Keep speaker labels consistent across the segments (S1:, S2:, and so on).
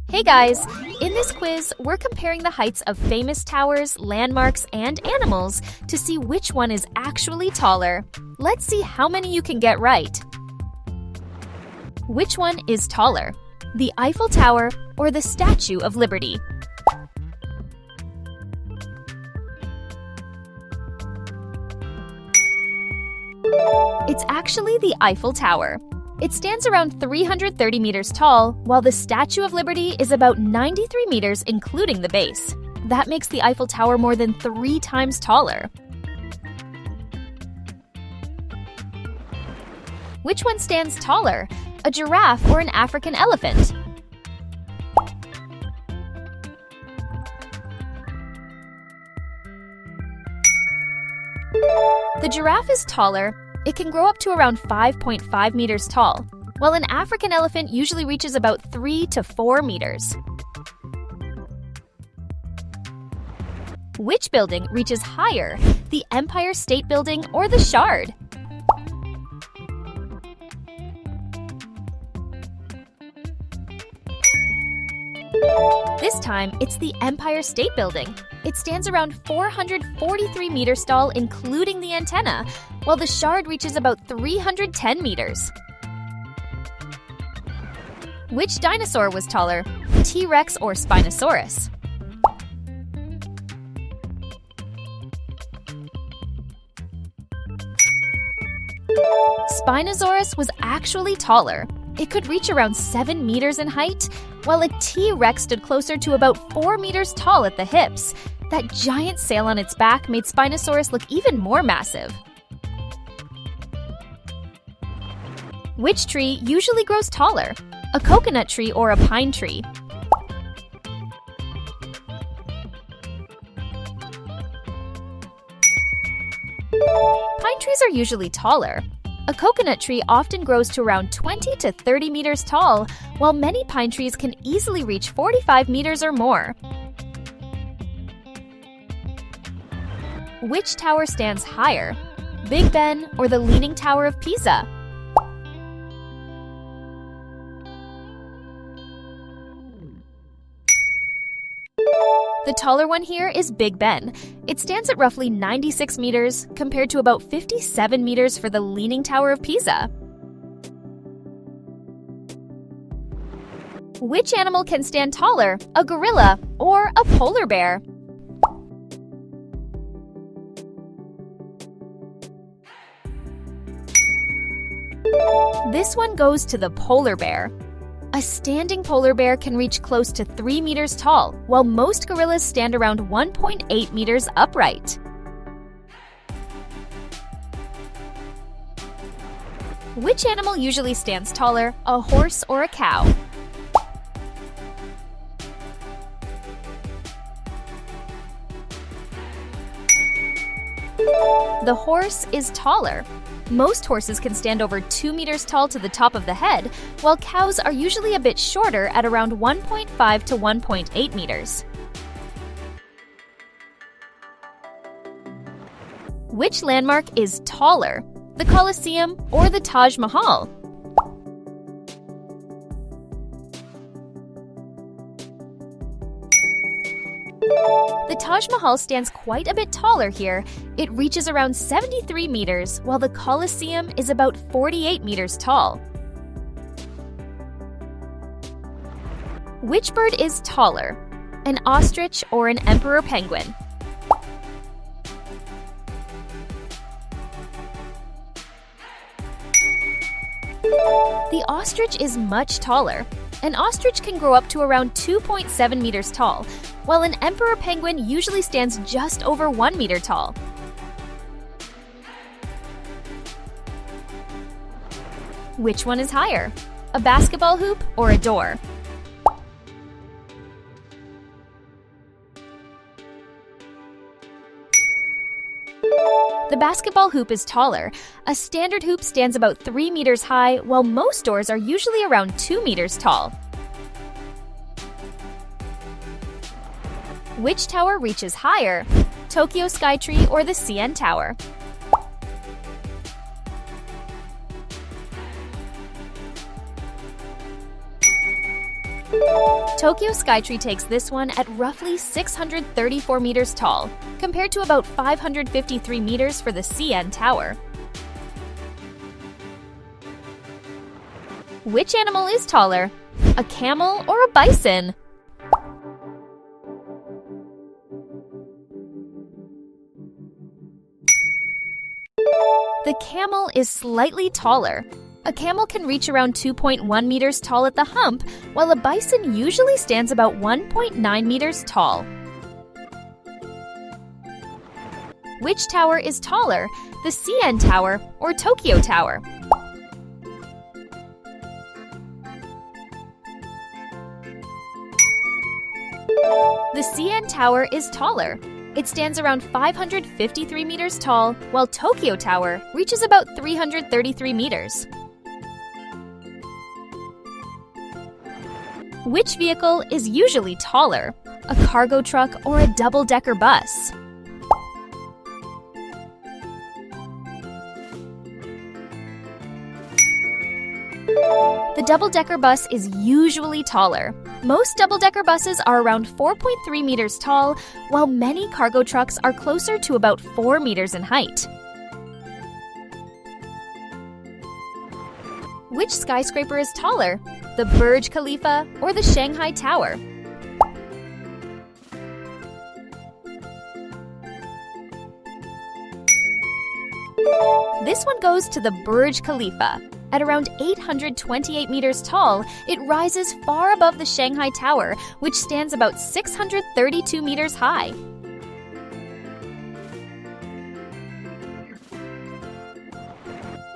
S1: Hey guys! In this quiz, we're comparing the heights of famous towers, landmarks, and animals to see which one is actually taller. Let's see how many you can get right. Which one is taller? The Eiffel Tower or the Statue of Liberty? It's actually the Eiffel Tower. It stands around 330 meters tall, while the Statue of Liberty is about 93 meters including the base. That makes the Eiffel Tower more than 3 times taller. Which one stands taller, a giraffe or an African elephant? The giraffe is taller. It can grow up to around 5.5 meters tall, while an African elephant usually reaches about 3 to 4 meters. Which building reaches higher, the Empire State Building or the Shard? This time, it's the Empire State Building. It stands around 443 meters tall, including the antenna, while the Shard reaches about 310 meters. Which dinosaur was taller, T-Rex or Spinosaurus? Spinosaurus was actually taller. It could reach around 7 meters in height, while a T-Rex stood closer to about 4 meters tall at the hips. That giant sail on its back made Spinosaurus look even more massive. Which tree usually grows taller, a coconut tree or a pine tree? Pine trees are usually taller. A coconut tree often grows to around 20 to 30 meters tall, while many pine trees can easily reach 45 meters or more. Which tower stands higher, Big Ben or the Leaning Tower of Pisa? The taller one here is Big Ben. It stands at roughly 96 meters, compared to about 57 meters for the Leaning Tower of Pisa. Which animal can stand taller, a gorilla or a polar bear? This one goes to the polar bear. A standing polar bear can reach close to 3 meters tall, while most gorillas stand around 1.8 meters upright. Which animal usually stands taller, a horse or a cow? The horse is taller. Most horses can stand over 2 meters tall to the top of the head, while cows are usually a bit shorter at around 1.5 to 1.8 meters. Which landmark is taller, the Colosseum or the Taj Mahal? The Taj Mahal stands quite a bit taller here. It reaches around 73 meters, while the Colosseum is about 48 meters tall. Which bird is taller, an ostrich or an emperor penguin? The ostrich is much taller. An ostrich can grow up to around 2.7 meters tall, while an emperor penguin usually stands just over 1 meter tall. Which one is higher, a basketball hoop or a door? The basketball hoop is taller. A standard hoop stands about 3 meters high, while most doors are usually around 2 meters tall. Which tower reaches higher, Tokyo Skytree or the CN Tower? Tokyo Skytree takes this one at roughly 634 meters tall, compared to about 553 meters for the CN Tower. Which animal is taller? A camel or a bison? The camel is slightly taller. A camel can reach around 2.1 meters tall at the hump, while a bison usually stands about 1.9 meters tall. Which tower is taller, the CN Tower or Tokyo Tower? The CN Tower is taller. It stands around 553 meters tall, while Tokyo Tower reaches about 333 meters. Which vehicle is usually taller, a cargo truck or a double-decker bus? The double-decker bus is usually taller. Most double-decker buses are around 4.3 meters tall, while many cargo trucks are closer to about 4 meters in height. Which skyscraper is taller, the Burj Khalifa or the Shanghai Tower? This one goes to the Burj Khalifa. At around 828 meters tall, it rises far above the Shanghai Tower, which stands about 632 meters high.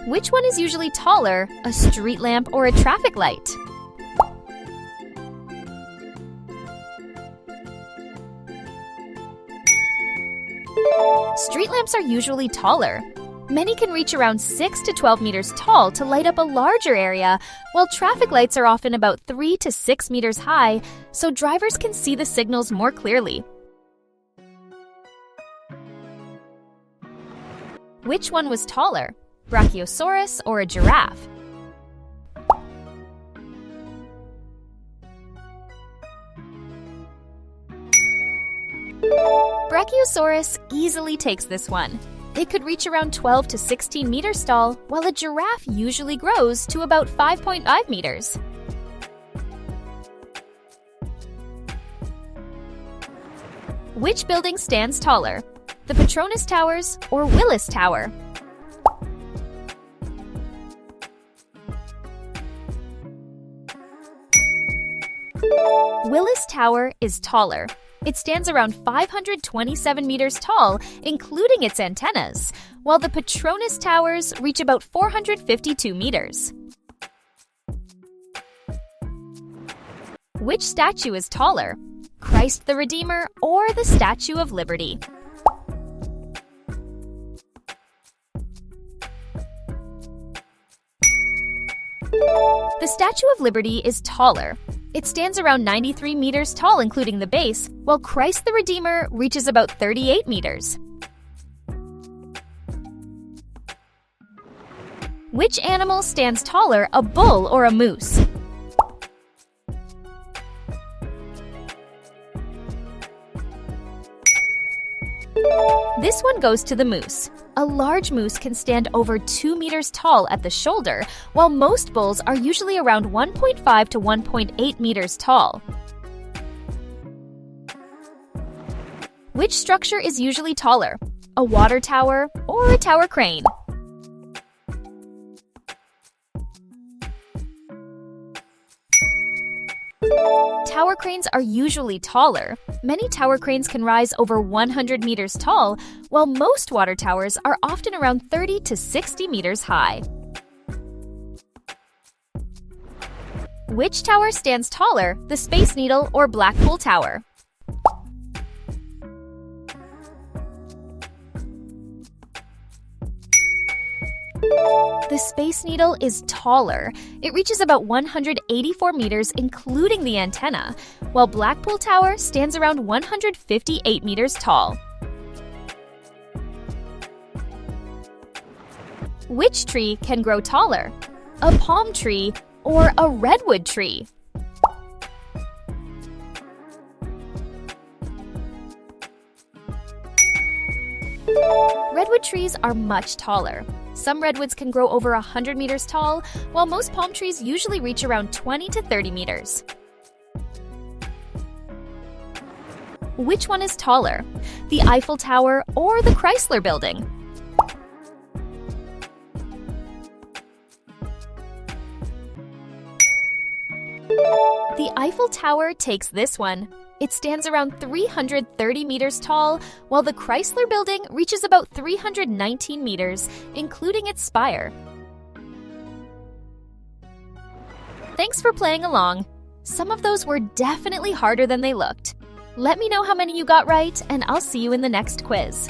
S1: Which one is usually taller, a street lamp or a traffic light? Street lamps are usually taller. Many can reach around 6 to 12 meters tall to light up a larger area, while traffic lights are often about 3 to 6 meters high, so drivers can see the signals more clearly. Which one was taller, Brachiosaurus or a giraffe? Brachiosaurus easily takes this one. It could reach around 12 to 16 meters tall, while a giraffe usually grows to about 5.5 meters. Which building stands taller, the Petronas Towers or Willis Tower? Willis Tower is taller. It stands around 527 meters tall, including its antennas, while the Petronas Towers reach about 452 meters. Which statue is taller, Christ the Redeemer or the Statue of Liberty? The Statue of Liberty is taller. It stands around 93 meters tall, including the base, while Christ the Redeemer reaches about 38 meters. Which animal stands taller, a bull or a moose? This one goes to the moose. A large moose can stand over 2 meters tall at the shoulder, while most bulls are usually around 1.5 to 1.8 meters tall. Which structure is usually taller, a water tower or a tower crane? Tower cranes are usually taller. Many tower cranes can rise over 100 meters tall, while most water towers are often around 30 to 60 meters high. Which tower stands taller, the Space Needle or Blackpool Tower? The Space Needle is taller. It reaches about 184 meters, including the antenna, while Blackpool Tower stands around 158 meters tall. Which tree can grow taller, a palm tree or a redwood tree? redwood trees are much taller. Some redwoods can grow over 100 meters tall, while most palm trees usually reach around 20 to 30 meters. Which one is taller, the Eiffel Tower or the Chrysler Building? The Eiffel Tower takes this one. It stands around 330 meters tall, while the Chrysler Building reaches about 319 meters, including its spire. Thanks for playing along. Some of those were definitely harder than they looked. Let me know how many you got right, and I'll see you in the next quiz.